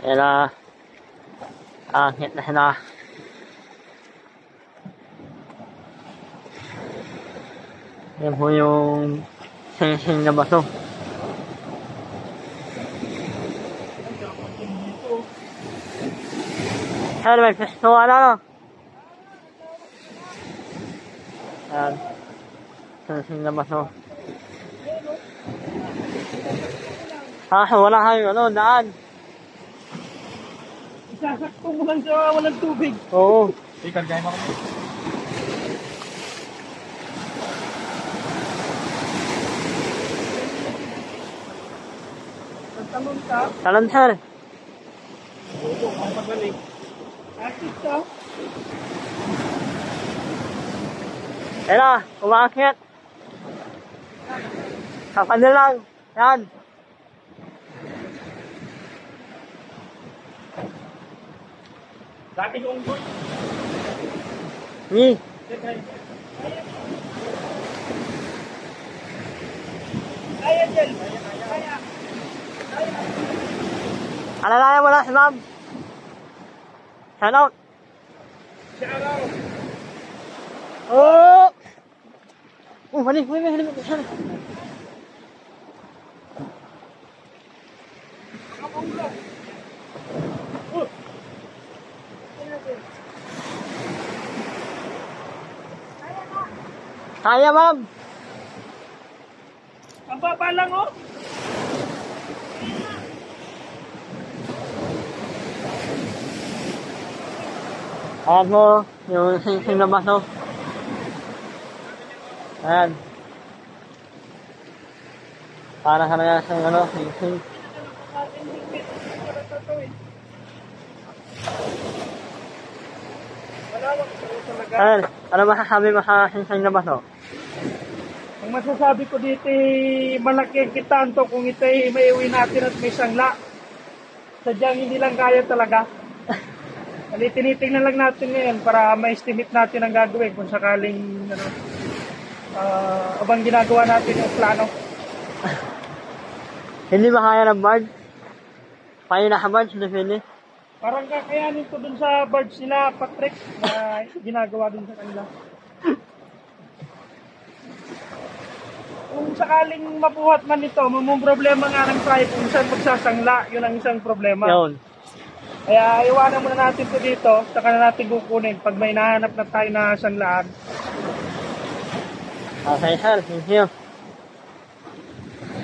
Ayan na. Hit na na. Yan po yung sing-sing na baso. Ayan, may pesto ano. Ayan. Sing-sing na baso. Wala kayong ano, daan. Isasakto mo lang sa walang tubig. Oo. Ikan kaya mo kami. Talon ka? Talon, sir. Oo, ang pagaling. Akit ka? Ayan na, umakit. Kapan lang. Yan. Dati yung unggoy. Ni. Kaya dyan. Kaya. Alalayan mo na si ma'am. Shout out. Shout out. Oh! Mali. Sana. Kaya, ma'am. Ang baba lang, oh. Ayan mo, yung sing-sing na baso. Ayan. Para sa na sa ano, sing-sing. Ayan, ano masasabi mo sa sing-sing na baso? Ang masasabi ko dito, malaki ang kitaan to kung ito may uwi natin at may sangla. Sadyang hindi lang kaya talaga. Tinitingnan lang natin ngayon para ma-estimate natin ang gagawin kung sakaling abang ginagawa natin yung plano. Hindi ba kaya ng barge? Paano naka-barge na pili? Parang kakayanin ko dun sa barge nila, Patrick, na ginagawa dun sa kanila. Kung sakaling mabuhat man ito, mamong problema nga ng tribe kung saan magsasangla, yun ang isang problema. Yun. Kaya iwanan muna natin ito dito, saka na natin kukunin pag may nahanap na tayo na sanglaan. Okay, sir. Thank you.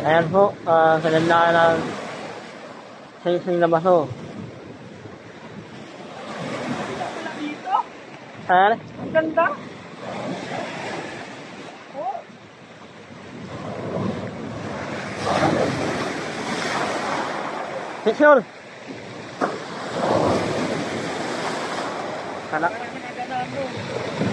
Ayan po, kalandakan ng sing-sing na baso. Dito, Sir? ang ganda. Oh. Picture! Parang nagaganahan mo.